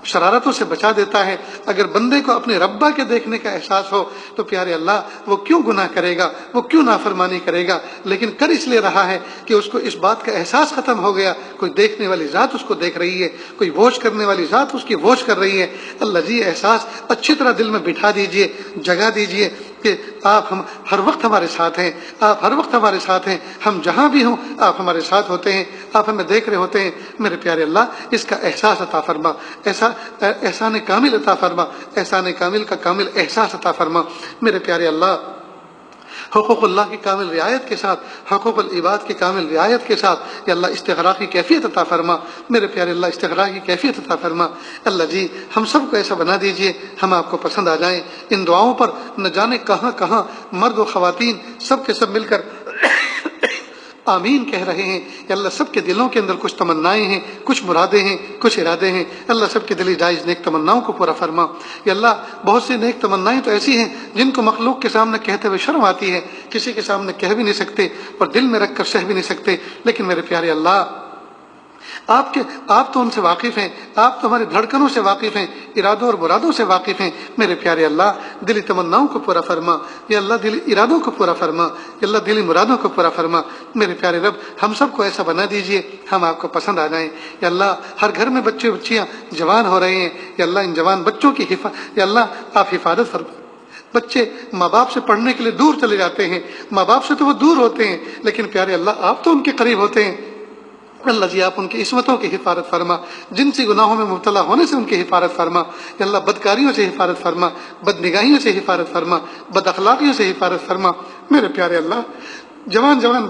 شرارتوں سے بچا دیتا ہے، اگر بندے کو اپنے ربا کے دیکھنے کا احساس ہو تو پیارے اللہ وہ کیوں گناہ کرے گا، وہ کیوں نافرمانی کرے گا؟ لیکن کر اس لیے رہا ہے کہ اس کو اس بات کا احساس ختم ہو گیا، کوئی دیکھنے والی ذات اس کو دیکھ رہی ہے، کوئی واچ کرنے والی ذات اس کی واچ کر رہی ہے۔ اللہ جی احساس اچھی طرح دل میں بٹھا دیجئے، جگہ دیجئے کہ آپ ہم ہر وقت ہمارے ساتھ ہیں، آپ ہر وقت ہمارے ساتھ ہیں، ہم جہاں بھی ہوں آپ ہمارے ساتھ ہوتے ہیں، آپ ہمیں دیکھ رہے ہوتے ہیں۔ میرے پیارے اللہ اس کا احساس عطا فرما، احسان کامل عطا فرما، احسان کامل کا کامل احساس عطا فرما۔ میرے پیارے اللہ حقوق اللہ کی کامل رعایت کے ساتھ، حقوق العباد کی کامل رعایت کے ساتھ یا اللہ استغراق کی کیفیت عطا فرما۔ میرے پیارے اللہ استغراق کی کیفیت عطا فرما۔ اللہ جی ہم سب کو ایسا بنا دیجئے ہم آپ کو پسند آ جائیں۔ ان دعاؤں پر نہ جانے کہاں کہاں مرد و خواتین سب کے سب مل کر آمین کہہ رہے ہیں کہ اللہ سب کے دلوں کے اندر کچھ تمنائیں ہیں، کچھ مرادیں ہیں، کچھ ارادے ہیں، اللہ سب کے دلی جائز نیک تمناؤں کو پورا فرما۔ یا اللہ بہت سی نیک تمنائیں تو ایسی ہیں جن کو مخلوق کے سامنے کہتے ہوئے شرم آتی ہے، کسی کے سامنے کہہ بھی نہیں سکتے اور دل میں رکھ کر سہ بھی نہیں سکتے، لیکن میرے پیارے اللہ آپ تو ان سے واقف ہیں، آپ تو ہماری دھڑکنوں سے واقف ہیں، ارادوں اور مرادوں سے واقف ہیں۔ میرے پیارے اللہ دلی تمناؤں کو پورا فرما، یا اللہ دلی ارادوں کو پورا فرما، یا اللہ دلی مرادوں کو پورا فرما۔ میرے پیارے رب ہم سب کو ایسا بنا دیجئے ہم آپ کو پسند آ جائیں۔ یا اللہ ہر گھر میں بچے بچیاں جوان ہو رہے ہیں، یا اللہ ان جوان بچوں کی یا اللہ آپ حفاظت فرما۔ بچے ماں باپ سے پڑھنے کے لیے دور چلے جاتے ہیں، ماں باپ سے تو وہ دور ہوتے ہیں لیکن پیارے اللہ آپ تو ان کے قریب ہوتے ہیں۔ اللہ جی آپ ان کی عصمتوں کی حفاظت فرما، جنسی گناہوں میں مبتلا ہونے سے ان کی حفاظت فرما۔ یا اللہ بدکاریوں سے حفاظت فرما، بد نگاہیوں سے حفاظت فرما، بد اخلاقیوں سے حفاظت فرما۔ میرے پیارے اللہ جوان جوان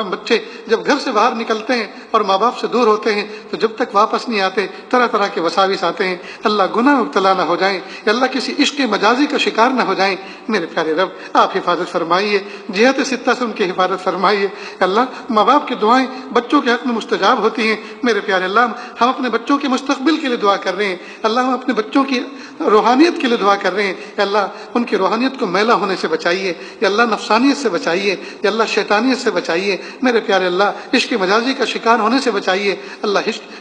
بچے جب گھر سے باہر نکلتے ہیں اور ماں باپ سے دور ہوتے ہیں تو جب تک واپس نہیں آتے طرح طرح کے وساوس آتے ہیں، اللہ گناہ مبتلا نہ ہو جائیں، اللہ کسی عشق مجازی کا شکار نہ ہو جائیں۔ میرے پیارے رب آپ حفاظت فرمائیے، جہت ستہ سے ان کی حفاظت فرمائیے۔ اللہ ماں باپ کی دعائیں بچوں کے حق میں مستجاب ہوتی ہیں۔ میرے پیارے اللہ ہم اپنے بچوں کے مستقبل کے لیے دعا کر رہے ہیں، اللہ ہم اپنے بچوں کی روحانیت کے لیے دعا کر رہے ہیں کہ اللہ ان کی روحانیت کو میلہ ہونے سے بچائیے، یا اللہ نفسانیت سے بچائیے، یا اللہ شیطانیت سے بچائیے۔ میرے پیارے اللہ عشق مجازی کا شکار ہونے سے بچائیے، اللہ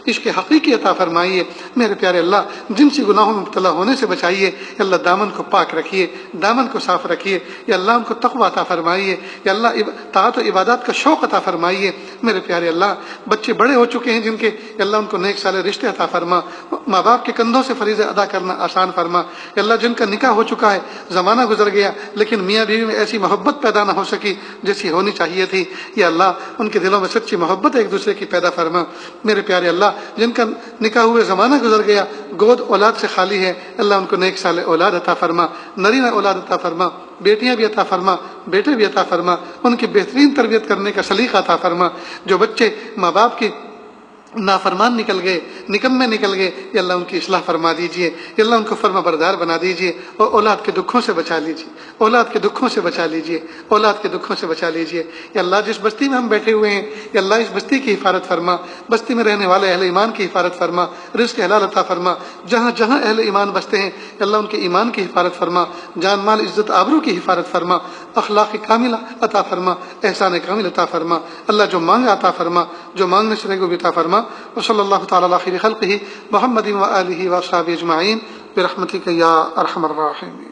عشق حقیقی عطا فرمائیے۔ میرے پیارے اللہ جنسی گناہوں میں مبتلا ہونے سے بچائیے، یا اللہ دامن کو پاک رکھیے، دامن کو صاف رکھیے، یا اللہ ان کو تقوی عطا فرمائیے، یا اللہ طاعت و عبادات کا شوق عطا فرمائیے۔ میرے پیارے اللہ بچے بڑے ہو چکے ہیں جن کے، یا اللہ ان کو نیک صالح رشتے عطا فرما، ماں باپ کے کندھوں سے فریضے ادا کرنا آسان فرما۔ یا اللہ جن کا نکاح ہو چکا ہے، زمانہ گزر گیا لیکن میاں بیوی میں ایسی محبت پیدا نہ ہو سکی جیسی ہونی چاہیے تھی، یا اللہ ان کے دلوں میں سچی محبت ایک دوسرے کی پیدا فرما۔ میرے پیارے اللہ جن کا نکاح ہوئے زمانہ گزر گیا، گود اولاد سے خالی ہے، اللہ ان کو نیک صالح اولاد عطا فرما، نرینہ اولاد عطا فرما، بیٹیاں بھی عطا فرما، بیٹے بھی عطا فرما، ان کی بہترین تربیت کرنے کا سلیقہ عطا فرما۔ جو بچے ماں باپ کی نافرمان نکل گئے، نکمے نکل گئے، یا اللہ ان کی اصلاح فرما دیجئے، یا اللہ ان کو فرما بردار بنا دیجئے، اور اولاد کے دکھوں سے بچا لیجئے، اولاد کے دکھوں سے بچا لیجئے، اولاد کے دکھوں سے بچا لیجئے۔ یا اللہ جس بستی میں ہم بیٹھے ہوئے ہیں، یا اللہ اس بستی کی حفاظت فرما، بستی میں رہنے والے اہل ایمان کی حفاظت فرما، رزق حلال عطا فرما، جہاں جہاں اہل ایمان بستے ہیں یا اللہ ان کے ایمان کی حفاظت فرما، جان مال عزت آبرو کی حفاظت فرما، اخلاق کاملہ عطا فرما، احسان کامل عطا فرما۔ اللہ جو مانگا عطا فرما، جو مانگنے سے رہے وہ بھی عطا فرما۔ وصلی اللہ تعالی علی خیر خلقہ محمد و آلہ و اصحابہ اجمعین برحمتک یا ارحم الراحمین۔